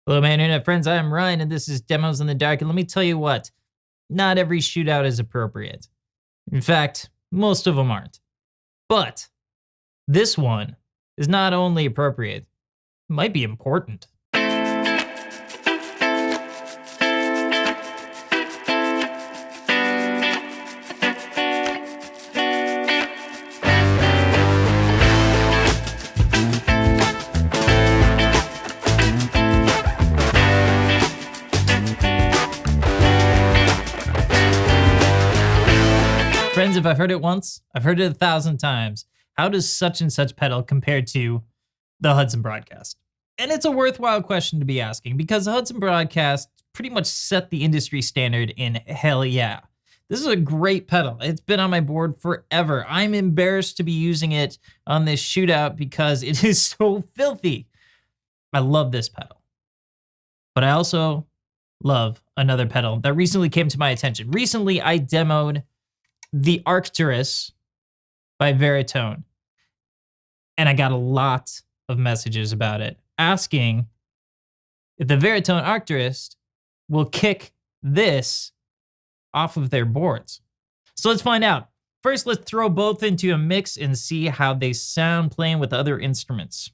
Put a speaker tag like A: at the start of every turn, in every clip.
A: Hello, my internet friends. I'm Ryan, and this is Demos in the Dark. And let me tell you what, not every shootout is appropriate. In fact, most of them aren't. But this one is not only appropriate, it might be important. Friends, if I've heard it once, I've heard it 1,000 times. How does such and such pedal compare to the Hudson Broadcast? And it's a worthwhile question to be asking because the Hudson Broadcast pretty much set the industry standard in hell yeah. This is a great pedal. It's been on my board forever. I'm embarrassed to be using it on this shootout because it is so filthy. I love this pedal. But I also love another pedal that recently came to my attention. Recently, I demoed the Arcturus by Veri-Tone. And I got a lot of messages about it, asking if the Veri-Tone Arcturus will kick this off of their boards. So let's find out. First, let's throw both into a mix and see how they sound playing with other instruments.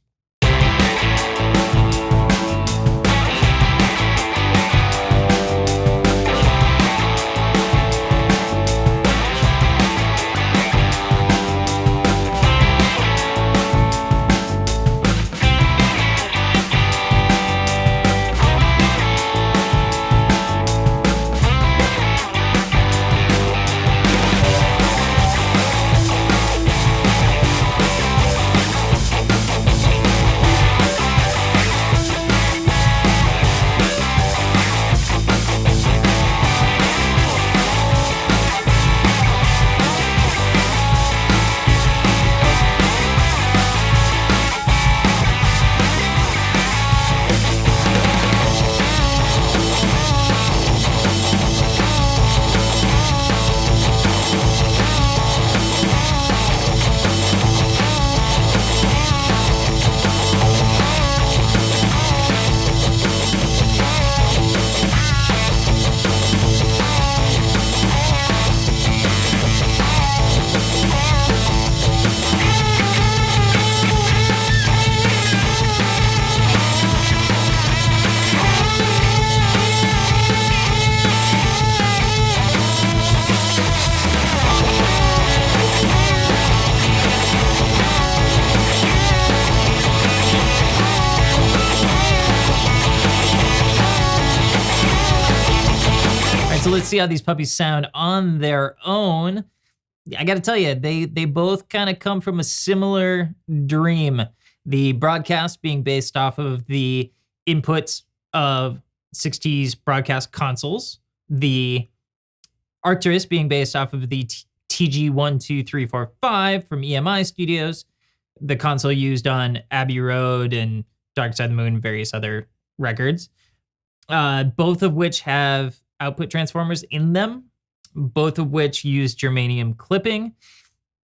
A: So let's see how these puppies sound on their own. I gotta tell you, they both kind of come from a similar dream. The Broadcast being based off of the inputs of 60s broadcast consoles. The Arcturus being based off of the TG12345 from EMI Studios, the console used on Abbey Road and Dark Side of the Moon and various other records. Both of which have output transformers in them, both of which use germanium clipping.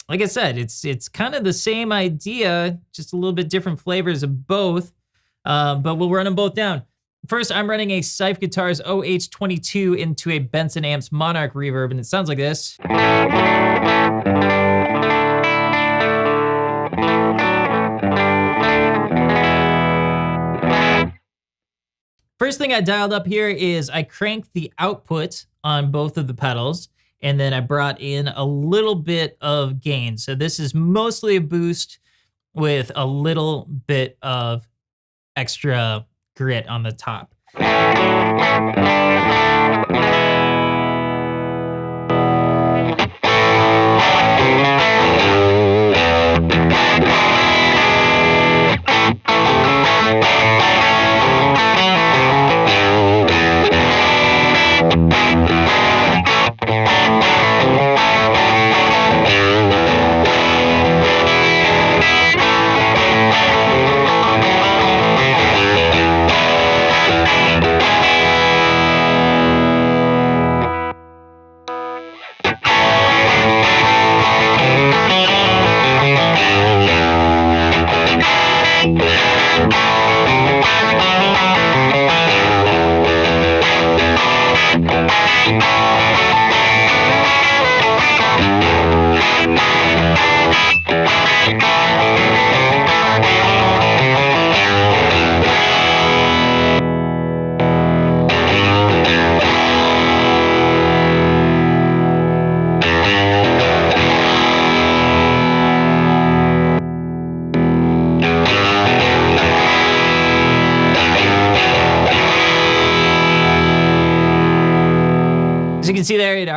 A: Like I said, it's kind of the same idea, just a little bit different flavors of both, but we'll run them both down. First, I'm running a Seuf Guitars OH22 into a Benson Amps Monarch reverb, and it sounds like this. First thing I dialed up here is I cranked the output on both of the pedals, and then I brought in a little bit of gain. So this is mostly a boost with a little bit of extra grit on the top.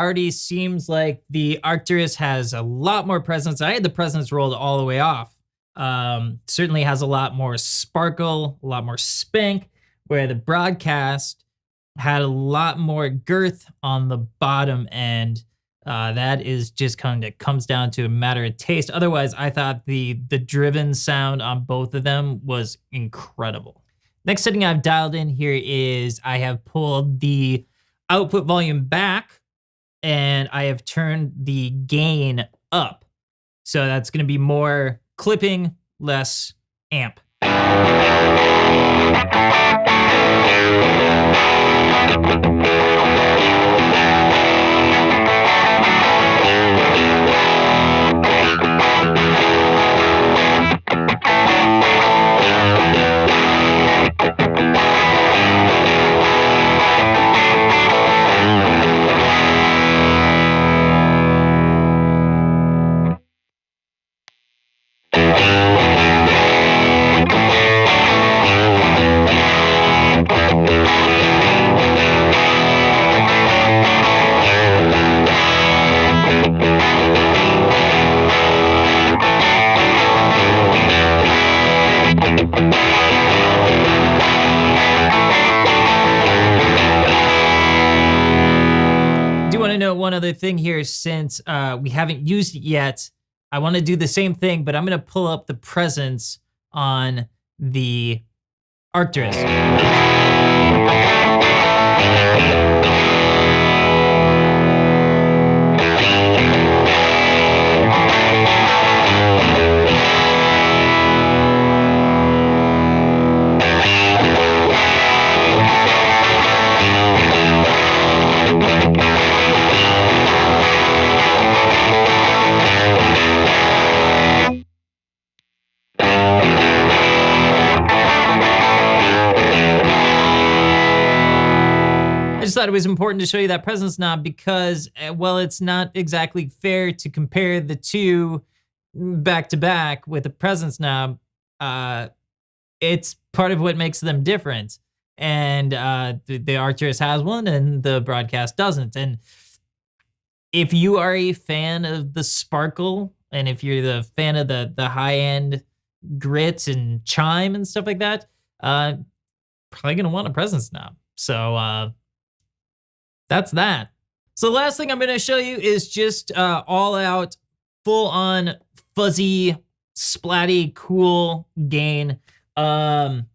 A: already seems like the Arcturus has a lot more presence. I had the presence rolled all the way off. Certainly has a lot more sparkle, a lot more spank, where the Broadcast had a lot more girth on the bottom end. That is just kind of comes down to a matter of taste. Otherwise, I thought the driven sound on both of them was incredible. Next setting I've dialed in here is I have pulled the output volume back and I have turned the gain up. So that's going to be more clipping, less amp. One other thing here, since we haven't used it yet, I want to do the same thing, but I'm going to pull up the presence on the Arcturus. Thought it was important to show you that presence knob because, well, it's not exactly fair to compare the two back to back with a presence knob. It's part of what makes them different. And the Arcturus has one and the Broadcast doesn't. And if you are a fan of the sparkle and if you're the fan of the high end grit and chime and stuff like that, probably gonna want a presence knob. So that's that. So the last thing I'm going to show you is just all out, full on, fuzzy, splatty, cool gain. On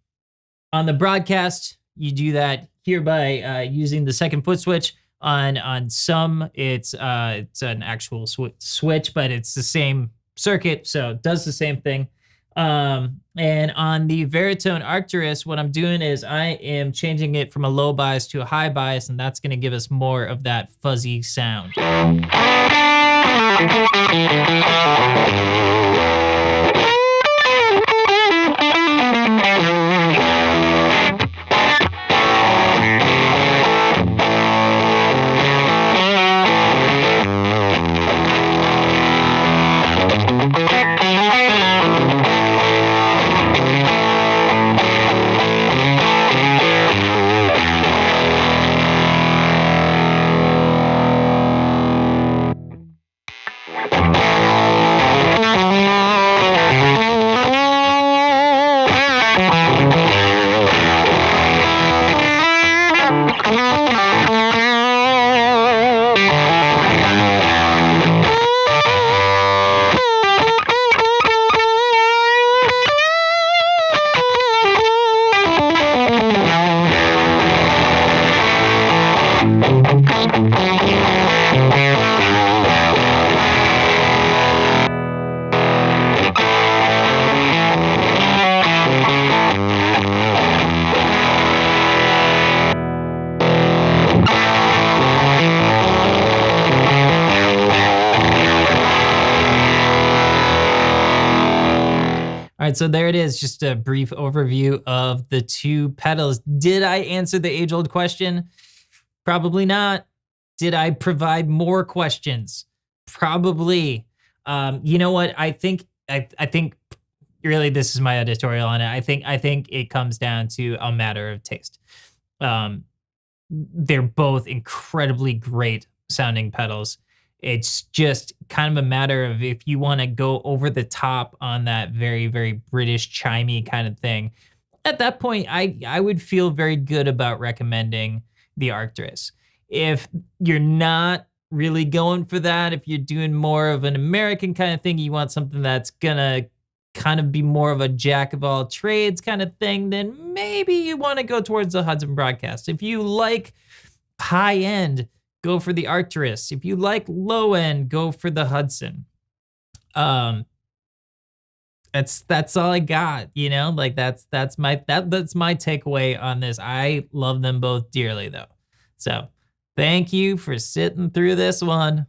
A: the Broadcast, you do that here by using the second foot switch. On some, it's an actual switch, but it's the same circuit, so it does the same thing. And on the Veri-Tone Arcturus, what I'm doing is I am changing it from a low bias to a high bias, and that's going to give us more of that fuzzy sound. All right, so there it is, just a brief overview of the two pedals. Did I answer the age-old question? Probably not. Did I provide more questions? Probably. You know what? I think really this is my editorial on it. I think it comes down to a matter of taste. They're both incredibly great sounding pedals. It's just kind of a matter of if you want to go over the top on that very, very British chimey kind of thing. At that point, I would feel very good about recommending the Arcturus. If you're not really going for that, if you're doing more of an American kind of thing, you want something that's gonna kind of be more of a jack of all trades kind of thing, then maybe you want to go towards the Hudson Broadcast. If you like high end, go for the Arcturus. If you like low end, go for the Hudson. That's all I got, you know? Like that's my takeaway on this. I love them both dearly though. So, thank you for sitting through this one.